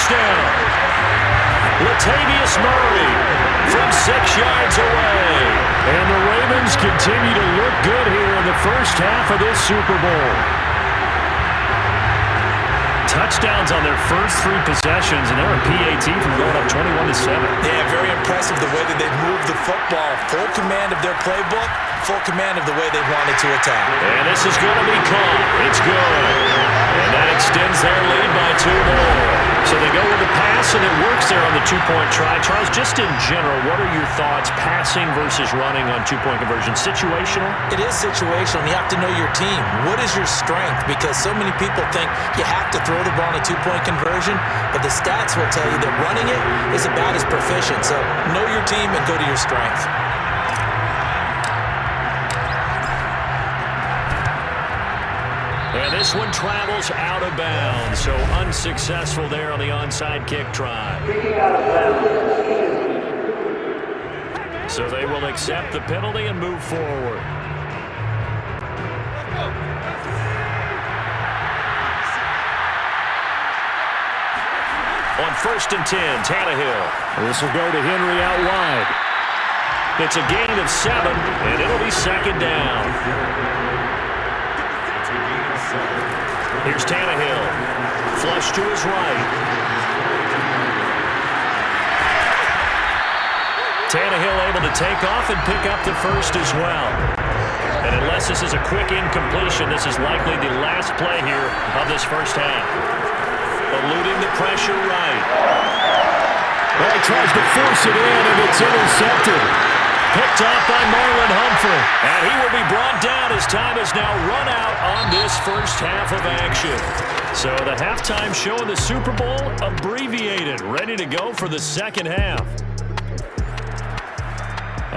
touchdown. Latavius Murray from 6 yards away. And the Ravens continue to look good here in the first half of this Super Bowl. Touchdowns on their first 3 possessions, and they're a PAT from going up 21-7. Yeah, very impressive the way that they've moved the football. Full command of their playbook, full command of the way they wanted to attack. And this is going to be caught. It's good. And that extends their lead by 2 more. So they go with the pass, and it works there on the 2-point try. Charles, just in general, what are your thoughts passing versus running on 2-point conversion? Situational? It is situational. You have to know your team. What is your strength? Because so many people think you have to throw the ball on a 2-point conversion, but the stats will tell you that running it is about as proficient. So know your team and go to your strength. And this one travels out of bounds, so unsuccessful there on the onside kick try. So they will accept the penalty and move forward. On 1st and 10, Tannehill. This will go to Henry out wide. It's a gain of 7, and it'll be 2nd down. Here's Tannehill. Flush to his right. Tannehill able to take off and pick up the first as well. And unless this is a quick incompletion, this is likely the last play here of this first half. Eluding the pressure right. Well, he tries to force it in, and it's intercepted. Picked off by Marlon Humphrey. And he will be brought down as time is now run out on this first half of action. So the halftime show in the Super Bowl abbreviated, ready to go for the second half.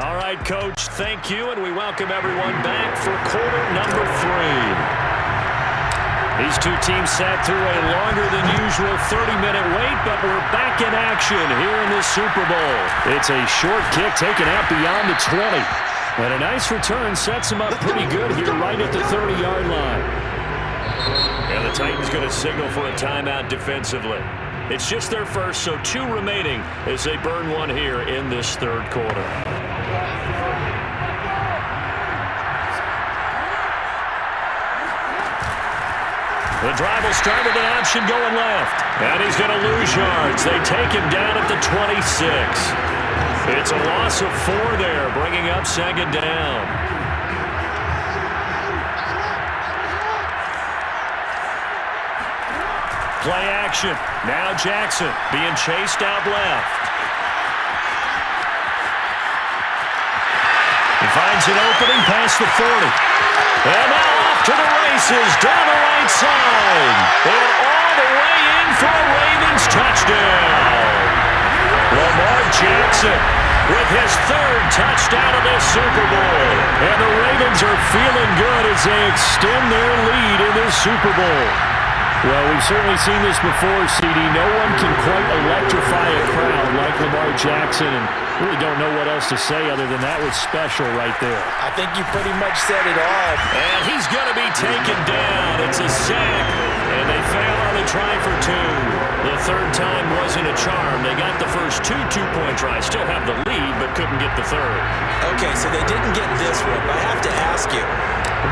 All right, Coach, thank you, and we welcome everyone back for quarter number 3. These two teams sat through a longer than usual 30-minute wait, but we're back in action here in the Super Bowl. It's a short kick taken out beyond the 20. And a nice return sets them up pretty good here right at the 30-yard line. And the Titans going to signal for a timeout defensively. It's just their first, so 2 remaining as they burn one here in this third quarter. The drive will start with an option going left. And he's going to lose yards. They take him down at the 26. It's a loss of 4 there, bringing up 2nd down. Play action. Now Jackson being chased out left. He finds an opening past the 40. And now off to the races, down the right side. And all the way in for a Ravens touchdown. Lamar Jackson with his 3rd touchdown of this Super Bowl. And the Ravens are feeling good as they extend their lead in this Super Bowl. Well, we've certainly seen this before, CD. No one can quite electrify a crowd like Lamar Jackson, and really don't know what else to say other than that was special right there. I think you pretty much said it all. And he's going to be taken down. It's a sack, and they fail on the try for 2. The 3rd time wasn't a charm. They got the first 2 two-point tries, still have the lead, but couldn't get the 3rd. Okay, so they didn't get this one, but I have to ask you,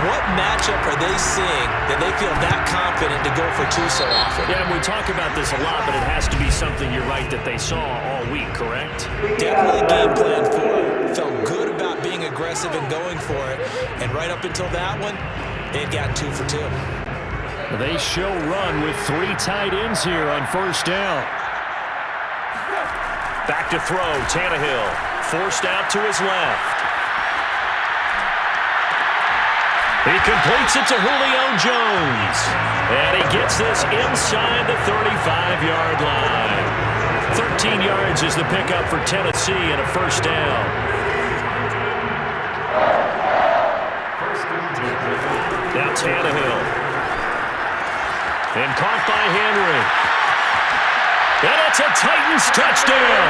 what matchup are they seeing that they feel that confident to go for 2 so often? Yeah, and we talk about this a lot, but it has to be something, you're right, that they saw all week, correct? Definitely game plan for it. Felt good about being aggressive and going for it. And right up until that one, they'd gotten 2 for 2. They show run with 3 tight ends here on 1st down. Back to throw, Tannehill. Forced out to his left. He completes it to Julio Jones. And he gets this inside the 35-yard line. 13 yards is the pickup for Tennessee and a 1st down. Now Tannehill. And caught by Henry. And it's a Titans touchdown.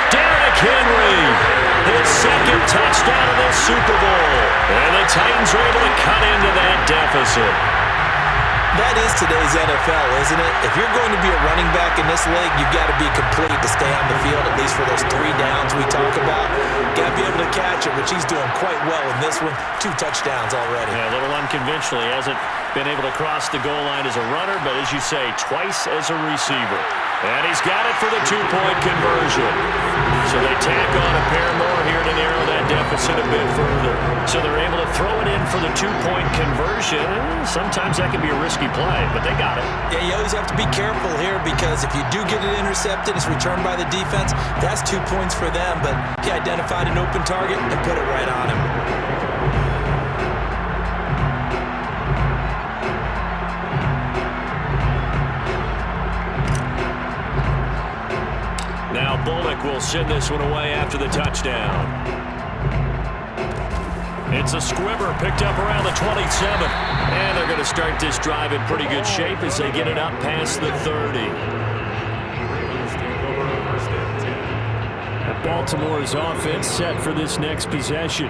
Derrick Henry, his 2nd touchdown of the Super Bowl. And the Titans are able to cut into that deficit. That is today's NFL, isn't it? If you're going to be a running back in this league, you've got to be complete to stay on the field, at least for those 3 downs we talk about. Got to be able to catch it, which he's doing quite well in this one. 2 touchdowns already. Yeah, a little unconventionally. Hasn't been able to cross the goal line as a runner, but as you say, twice as a receiver. And he's got it for the 2-point conversion. So they tack on a pair more here to narrow that deficit a bit further. So they're able to throw it in for the 2-point conversion. Sometimes that can be a risky play, but they got it. Yeah, you always have to be careful here because if you do get it intercepted, it's returned by the defense, that's 2 points for them. But he identified an open target and put it right on him. Now Bullock will send this one away after the touchdown. It's a squibber picked up around the 27. And they're going to start this drive in pretty good shape as they get it up past the 30. Baltimore's offense set for this next possession.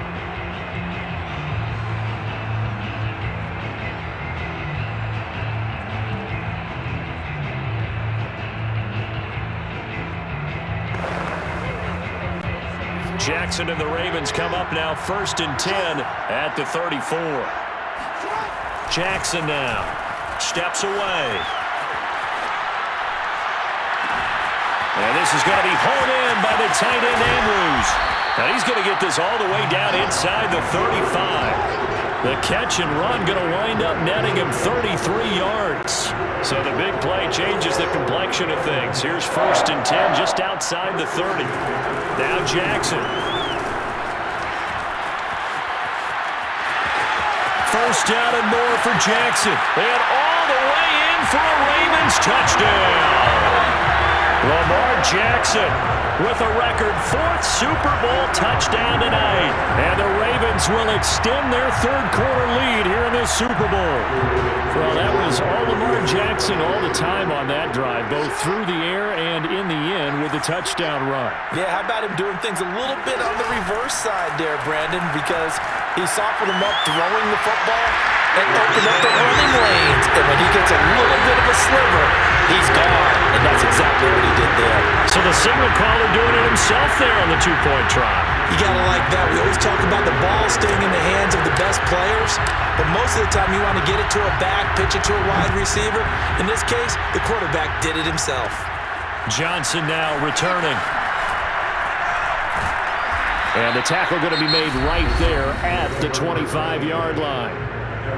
Jackson and the Ravens come up now 1st and 10 at the 34. Jackson now steps away. And this is going to be hauled in by the tight end Andrews. Now he's going to get this all the way down inside the 35. The catch and run going to wind up netting him 33 yards. So the big play changes the complexion of things. Here's 1st and 10 just outside the 30. Now Jackson. 1st down and more for Jackson. And all the way in for a Ravens touchdown. Lamar Jackson with a record 4th Super Bowl touchdown tonight. And the Ravens will extend their 3rd quarter lead here in this Super Bowl. Well, that was all Lamar Jackson all the time on that drive, both through the air and in the end with the touchdown run. Yeah, how about him doing things a little bit on the reverse side there, Brandon, because he softened him up throwing the football and opened up the running lanes. And when he gets a little bit of a sliver, he's gone. And that's exactly what he did there. So the signal caller doing it himself there on the 2-point try. You got to like that. We always talk about the ball staying in the hands of the best players, but most of the time you want to get it to a back, pitch it to a wide receiver. In this case, the quarterback did it himself. Johnson now returning. And the tackle going to be made right there at the 25-yard line.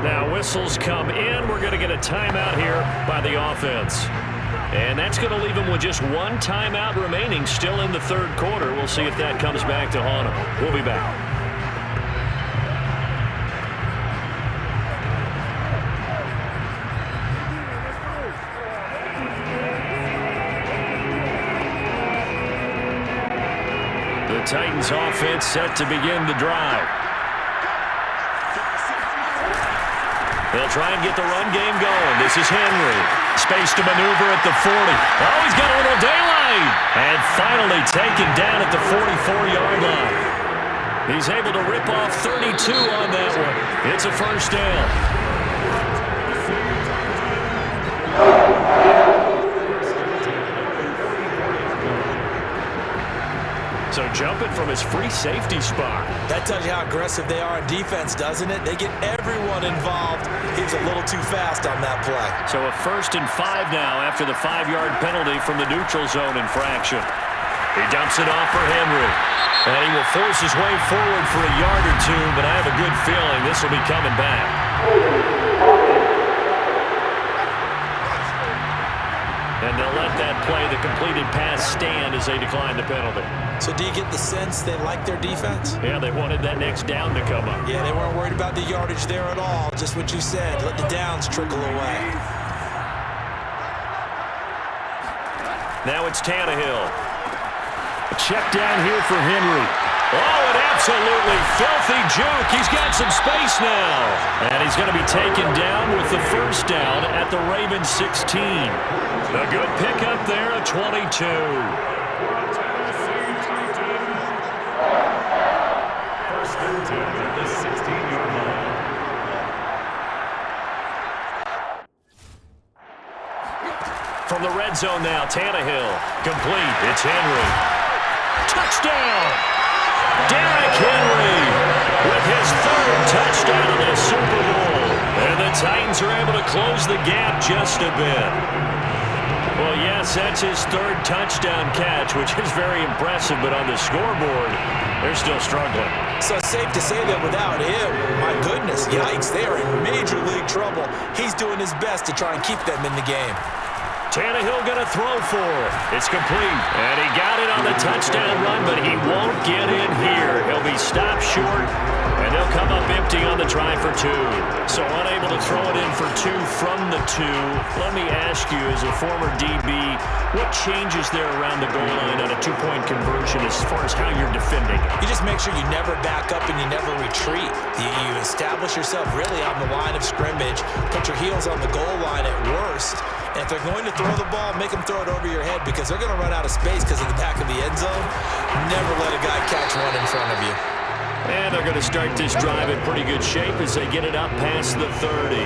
Now whistles come in. We're going to get a timeout here by the offense. And that's going to leave them with just 1 timeout remaining still in the 3rd quarter. We'll see if that comes back to haunt them. We'll be back. The Titans offense set to begin the drive. They'll try and get the run game going. This is Henry. Space to maneuver at the 40. Oh, he's got a little daylight. And finally taken down at the 44-yard line. He's able to rip off 32 on that one. It's a 1st down. So jumping from his free safety spot. That tells you how aggressive they are on defense, doesn't it? They get everyone involved. He was a little too fast on that play. So a 1st and 5 now after the 5-yard penalty from the neutral zone infraction. He dumps it off for Henry. And he will force his way forward for a yard or 2, but I have a good feeling this will be coming back. And they'll let that play, the completed pass, stand as they decline the penalty. So do you get the sense they like their defense? Yeah, they wanted that next down to come up. Yeah, they weren't worried about the yardage there at all. Just what you said. Let the downs trickle away. Now it's Tannehill. A check down here for Henry. Oh, an absolutely filthy juke. He's got some space now. And he's going to be taken down with the 1st down at the Ravens 16. A good pickup there at 22. end zone now. Tannehill. Complete. It's Henry. Touchdown! Derrick Henry with his third touchdown of the Super Bowl. And the Titans are able to close the gap just a bit. Well, yes, that's his third touchdown catch, which is very impressive, but on the scoreboard, they're still struggling. So it's safe to say that without him, my goodness, yikes, they are in major league trouble. He's doing his best to try and keep them in the game. Tannehill going to throw for it. It's complete. And he got it on the touchdown run, but he won't get in here. He'll be stopped short, and they'll come up empty on the try for two. So unable to throw it in for two from the two. Let me ask you, as a former DB, what changes there around the goal line on a two-point conversion as far as how you're defending? You just make sure you never back up and you never retreat. You establish yourself really on the line of scrimmage, put your heels on the goal line at worst. And if they're going to throw the ball, make them throw it over your head because they're going to run out of space because of the back of the end zone. Never let a guy catch one in front of you. And they're going to start this drive in pretty good shape as they get it up past the 30.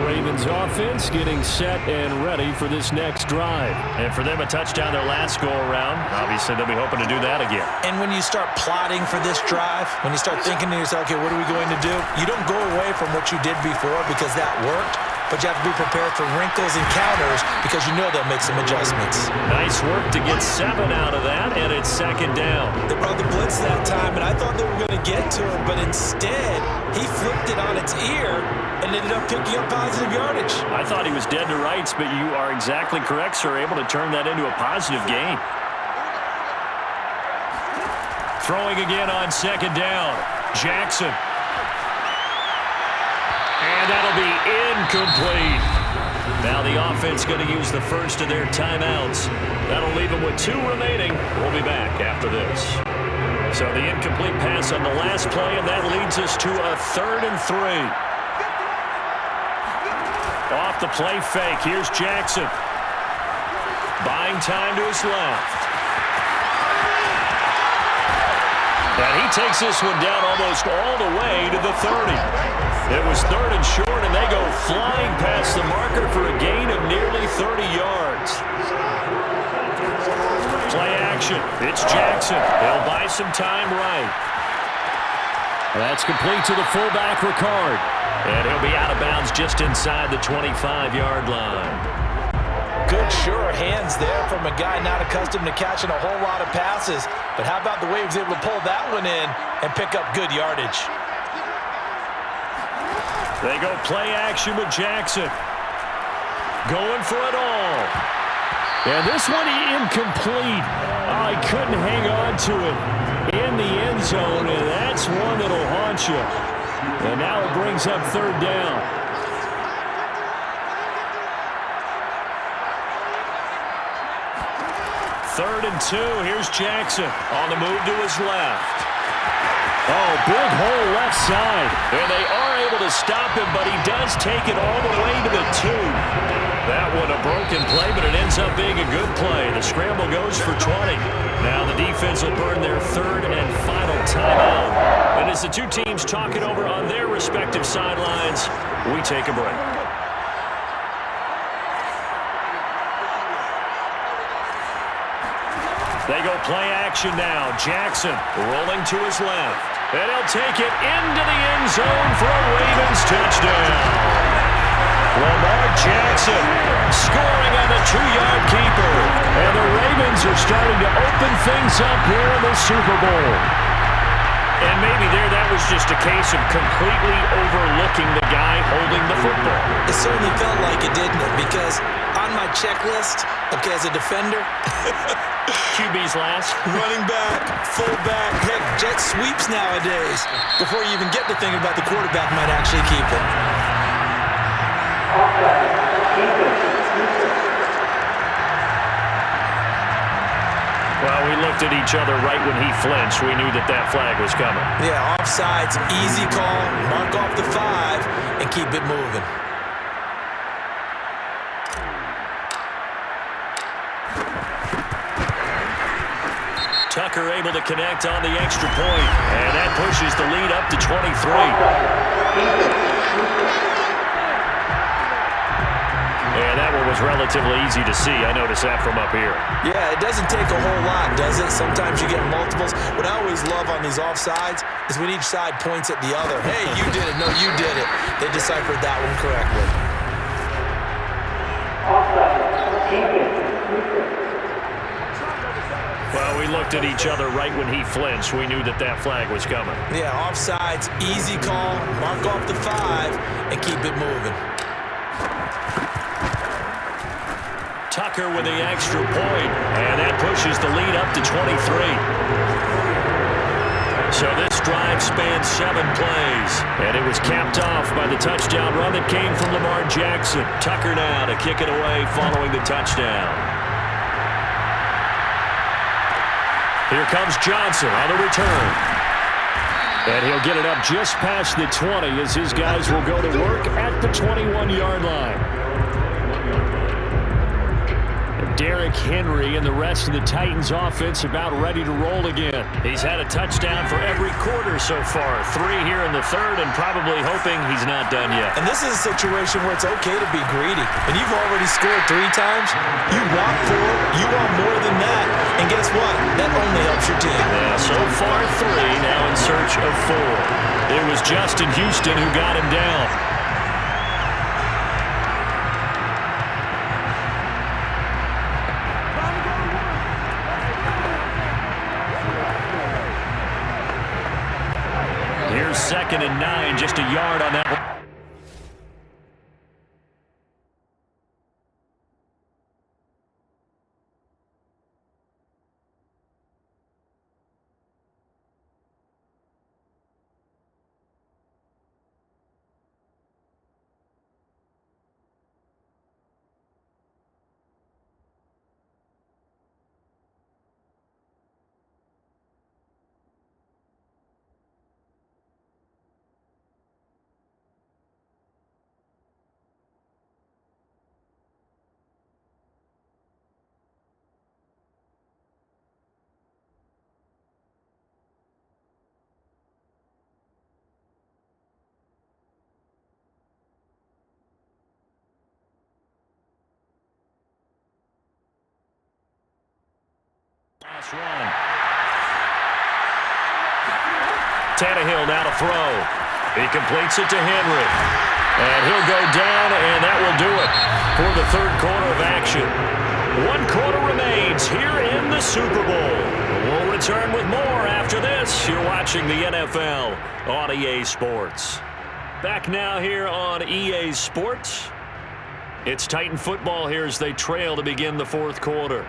Ravens offense getting set and ready for this next drive. And for them, a touchdown their last go-around. Obviously, they'll be hoping to do that again. And when you start plotting for this drive, when you start thinking to yourself, okay, what are we going to do? You don't go away from what you did before because that worked, but you have to be prepared for wrinkles and counters because you know they'll make some adjustments. Nice work to get 7 out of that, and it's second down. They brought the blitz that time, and I thought they were going to get to him, but instead, he flipped it on its ear and ended up picking up positive yardage. I thought he was dead to rights, but you are exactly correct, sir. Able to turn that into a positive gain. Throwing again on second down. Jackson. And that'll be incomplete. Now the offense going to use the first of their timeouts. That'll leave them with 2 remaining. We'll be back after this. So the incomplete pass on the last play, and that leads us to a 3rd and 3. Off the play fake. Here's Jackson. Buying time to his left. And he takes this one down almost all the way to the 30. It was 3rd and short, and they go flying past the marker for a gain of nearly 30 yards. Play action. It's Jackson. He'll buy some time right. That's complete to the fullback, Ricard. And he'll be out of bounds just inside the 25-yard line. Good, sure hands there from a guy not accustomed to catching a whole lot of passes. But how about the way he was able to pull that one in and pick up good yardage? They go play action with Jackson. Going for it all. And this one incomplete. Oh, he couldn't hang on to it in the end zone, and that's one that'll haunt you. And now it brings up 3rd down. Third and 2. Here's Jackson on the move to his left. Oh, big hole left side. And they are able to stop him, but he does take it all the way to the 2. That one a broken play, but it ends up being a good play. The scramble goes for 20. Now the defense will burn their 3rd and final timeout. And as the two teams talk it over on their respective sidelines, we take a break. They go play action now. Jackson rolling to his left. And he'll take it into the end zone for a Ravens touchdown. Lamar Jackson scoring on the 2-yard keeper. And the Ravens are starting to open things up here in the Super Bowl. And maybe that was just a case of completely overlooking the guy holding the football. It certainly felt like it, didn't it? Because on my checklist, okay, as a defender, QB's last. running back, fullback, heck, jet sweeps nowadays. Before you even get to thinking about the quarterback might actually keep it. Well, we looked at each other right when he flinched. We knew that flag was coming. Yeah, offsides, easy call, mark off the 5, and keep it moving. Tucker able to connect on the extra point, and that pushes the lead up to 23. And that one was relatively easy to see. I noticed that from up here. Yeah, it doesn't take a whole lot, does it? Sometimes you get multiples. What I always love on these offsides is when each side points at the other. Hey, you did it. No, you did it. They deciphered that one correctly. Well, we looked at each other right when he flinched. We knew that that flag was coming. Yeah, offsides, easy call. Mark off the 5 and keep it moving. Tucker with the extra point, and that pushes the lead up to 23. So this drive spans 7 plays, and it was capped off by the touchdown run that came from Lamar Jackson. Tucker now to kick it away following the touchdown. Here comes Johnson on the return. And he'll get it up just past the 20 as his guys will go to work at the 21-yard line. Derrick Henry and the rest of the Titans offense about ready to roll again. He's had a touchdown for every quarter so far. 3 here in the third and probably hoping he's not done yet. And this is a situation where it's okay to be greedy. When you've already scored 3 times, you want 4, you want more than that. And guess what? That only helps your team. Yeah, so far 3, now in search of 4. It was Justin Houston who got him down. Here's 2nd and 9, just a yard on that one. Last run. Tannehill now to throw. He completes it to Henry. And he'll go down, and that will do it for the third quarter of action. 1 quarter remains here in the Super Bowl. We'll return with more after this. You're watching the NFL on EA Sports. Back now here on EA Sports. It's Titan football here as they trail to begin the fourth quarter.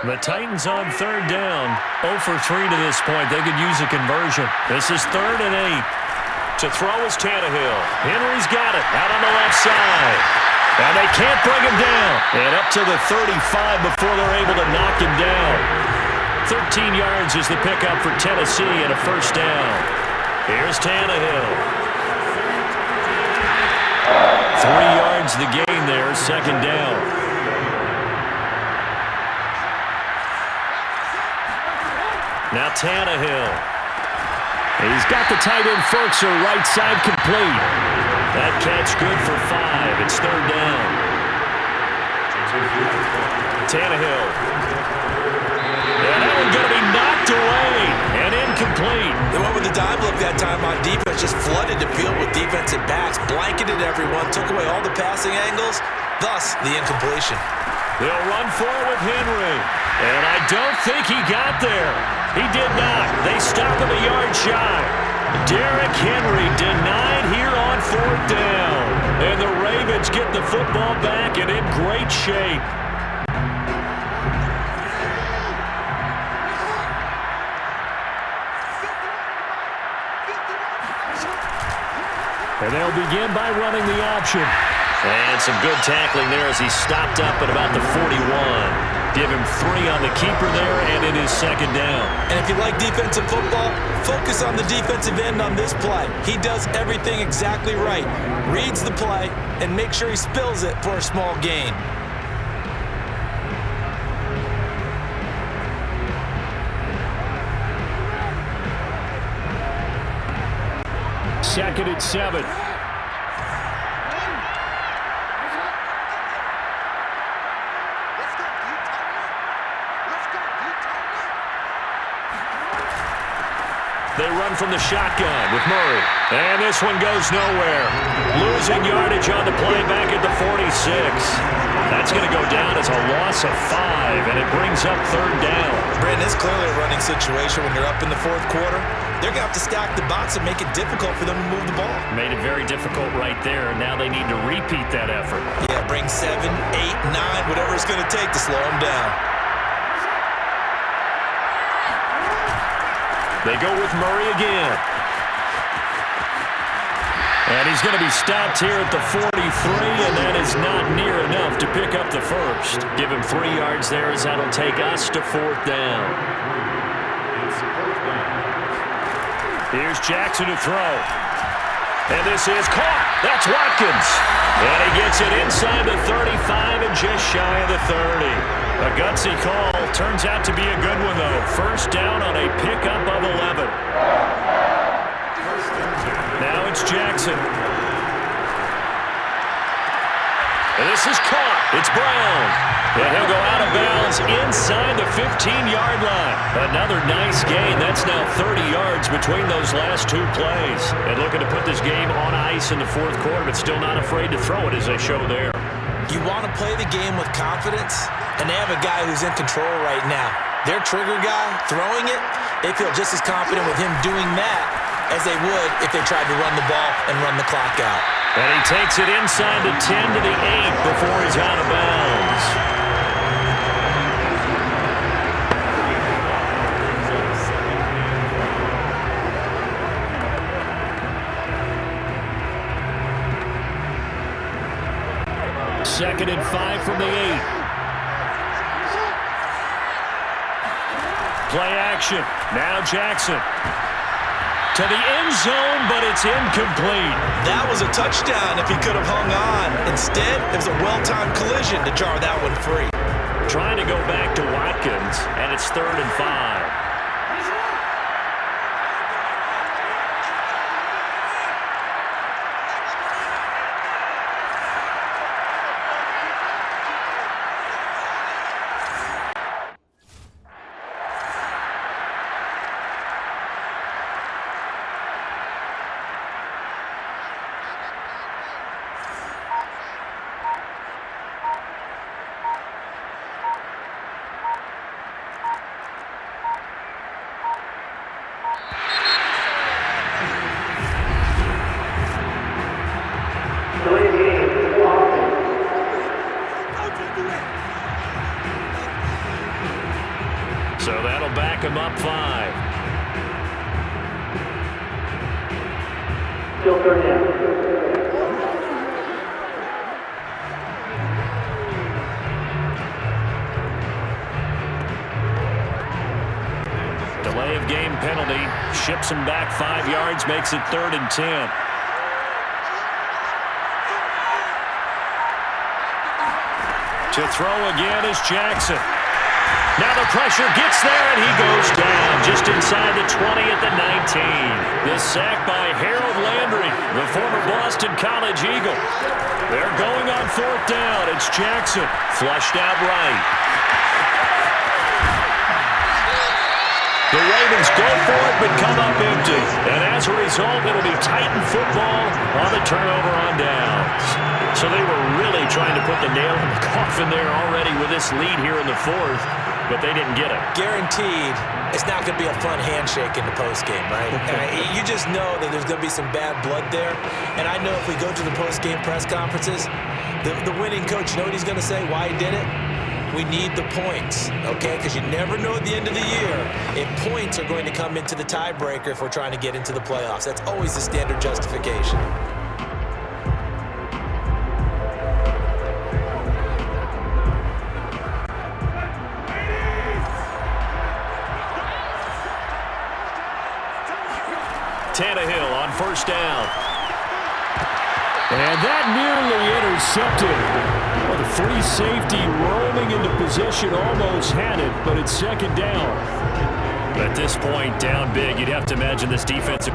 The Titans on 3rd down. 0 for 3 to this point. They could use a conversion. This is 3rd and 8. To throw is Tannehill. Henry's got it out on the left side. And they can't bring him down. And up to the 35 before they're able to knock him down. 13 yards is the pickup for Tennessee and a first down. Here's Tannehill. 3 yards the gain there, 2nd down. Now Tannehill. He's got the tight end Ferkser right side complete. That catch good for 5. It's 3rd down. Tannehill. And that one's going to be knocked away and incomplete. They went with the dime look that time on defense. Just flooded the field with defensive backs. Blanketed everyone. Took away all the passing angles. Thus, the incompletion. They'll run for it with Henry. And I don't think he got there. He did not. They stop him a yard shy. Derrick Henry denied here on 4th down. And the Ravens get the football back and in great shape. And they'll begin by running the option. And some good tackling there as he stopped up at about the 41. Give him 3 on the keeper there, and it is 2nd down. And if you like defensive football, focus on the defensive end on this play. He does everything exactly right. Reads the play, and make sure he spills it for a small gain. 2nd and 7. They run from the shotgun with Murray. And this one goes nowhere. Losing yardage on the play back at the 46. That's going to go down as a loss of 5, and it brings up 3rd down. Brandon, it's clearly a running situation when you're up in the 4th quarter. They're going to have to stack the box and make it difficult for them to move the ball. Made it very difficult right there, and now they need to repeat that effort. Yeah, bring 7, 8, 9, whatever it's going to take to slow them down. They go with Murray again. And he's going to be stopped here at the 43, and that is not near enough to pick up the first. Give him 3 yards there as that'll take us to 4th down. Here's Jackson to throw. And this is caught. That's Watkins. And he gets it inside the 35 and just shy of the 30. A gutsy call. Turns out to be a good one, though. 1st down on a pickup of 11. Now it's Jackson. And this is caught. It's Brown. And he'll go out of bounds inside the 15-yard line. Another nice gain. That's now 30 yards between those last 2 plays. And looking to put this game on ice in the 4th quarter, but still not afraid to throw it as they show there. You want to play the game with confidence, and they have a guy who's in control right now. Their trigger guy, throwing it, they feel just as confident with him doing that as they would if they tried to run the ball and run the clock out. And he takes it inside the 10 to the 8 before he's out of bounds. Second and 5 from the 8. Play action. Now Jackson. To the end zone, but it's incomplete. That was a touchdown if he could have hung on. Instead, it was a well-timed collision to jar that one free. Trying to go back to Watkins, and it's 3rd and 5. So that'll back him up 5. Still 3rd down. Delay of game penalty. Ships him back 5 yards, makes it 3rd and 10. To throw again is Jackson. Now the pressure gets there, and he goes down just inside the 20 at the 19. The sack by Harold Landry, the former Boston College Eagle. They're going on 4th down. It's Jackson, flushed out right. The Ravens go for it, but come up empty. And as a result, it'll be Titan football on the turnover on downs. So they were really trying to put the nail in the coffin there already with this lead here in the 4th, but they didn't get it. Guaranteed, it's not going to be a fun handshake in the postgame, right? You just know that there's going to be some bad blood there. And I know if we go to the postgame press conferences, the winning coach, you know what he's going to say, why he did it? We need the points, okay? Because you never know at the end of the year if points are going to come into the tiebreaker if we're trying to get into the playoffs. That's always the standard justification. Tannehill on 1st down. And that nearly intercepted. Well, the free safety rolling into position almost had it, but it's 2nd down. At this point, down big, you'd have to imagine this defensive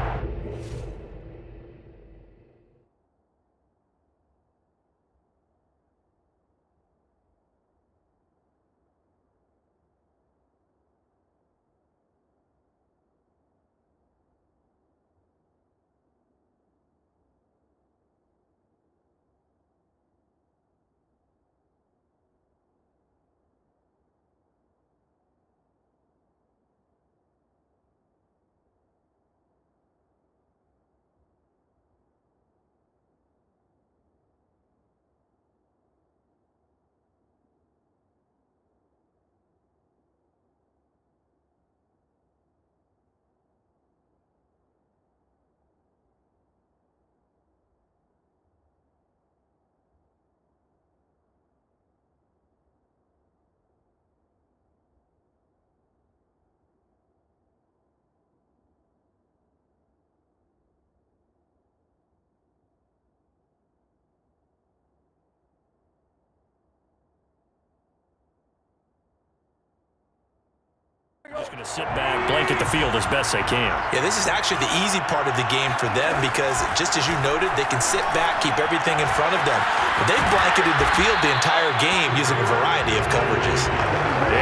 Just going to sit back, blanket the field as best they can. Yeah, this is actually the easy part of the game for them because, just as you noted, they can sit back, keep everything in front of them. But they've blanketed the field the entire game using a variety of coverages.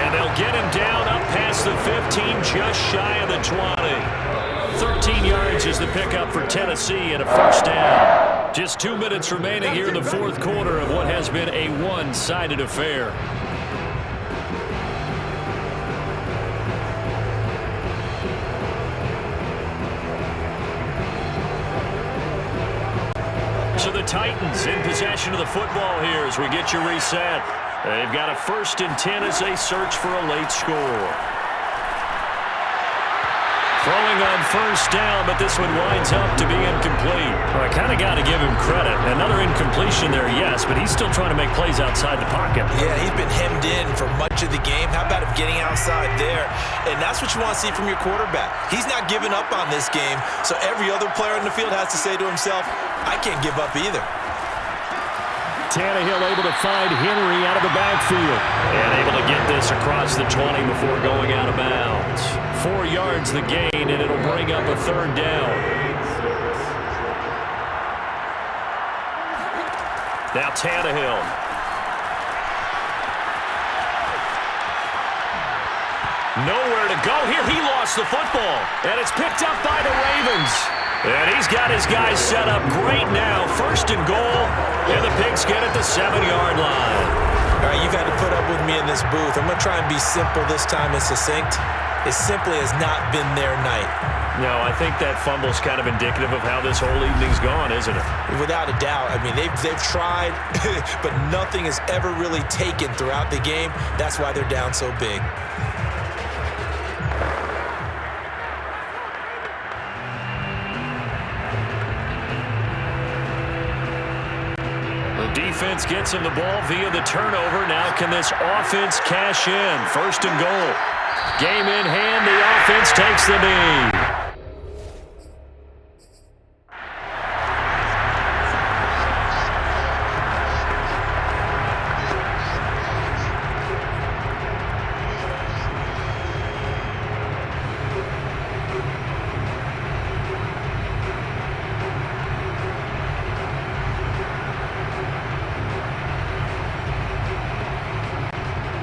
And they'll get him down up past the 15, just shy of the 20. 13 yards is the pickup for Tennessee and a first down. Just 2 minutes remaining here in the fourth quarter of what has been a one-sided affair. So the Titans in possession of the football here as we get you reset. They've got a 1st and 10 as they search for a late score. Throwing on first down, but this one winds up to be incomplete. Well, I kind of got to give him credit. Another incompletion there, yes, but he's still trying to make plays outside the pocket. Yeah, he's been hemmed in for much of the game. How about him getting outside there? And that's what you want to see from your quarterback. He's not giving up on this game, so every other player in the field has to say to himself, I can't give up either. Tannehill able to find Henry out of the backfield. And able to get this across the 20 before going out of bounds. 4 yards the gain, and it'll bring up a 3rd down. Now Tannehill. Nowhere to go here. He lost the football. And it's picked up by the Ravens. And he's got his guys set up great now. 1st and goal. And the Pigskin at the 7-yard line. All right, you've had to put up with me in this booth. I'm going to try and be simple this time and succinct. It simply has not been their night. No, I think that fumble's kind of indicative of how this whole evening's gone, isn't it? Without a doubt. I mean, they've tried, but nothing has ever really taken throughout the game. That's why they're down so big. Defense gets him the ball via the turnover. Now can this offense cash in? 1st and goal. Game in hand. The offense takes the knee.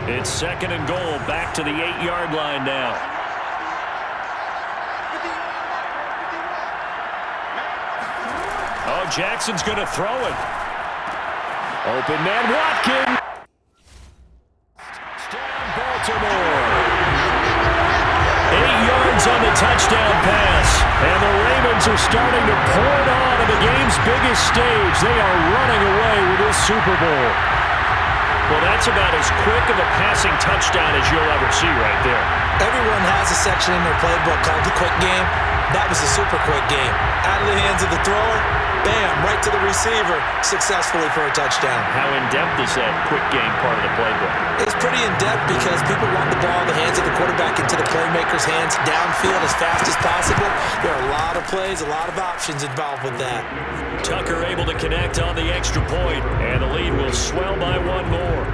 It's 2nd and goal, back to the 8-yard line now. Oh, Jackson's going to throw it. Open man, Watkins. Down Baltimore. 8 yards on the touchdown pass. And the Ravens are starting to pour it on the game's biggest stage. They are running away with this Super Bowl. Well, that's about as quick of a passing touchdown as you'll ever see right there. Everyone has a section in their playbook called the quick game. That was a super quick game. Out of the hands of the thrower, bam, right to the receiver, successfully for a touchdown. How in-depth is that quick game part of the playbook? It's pretty in-depth because people want the ball in the hands of the quarterback into the playmaker's hands downfield as fast as possible. There are a lot of plays, a lot of options involved with that. Tucker able to connect on the extra point, and the lead will swell by 1 more.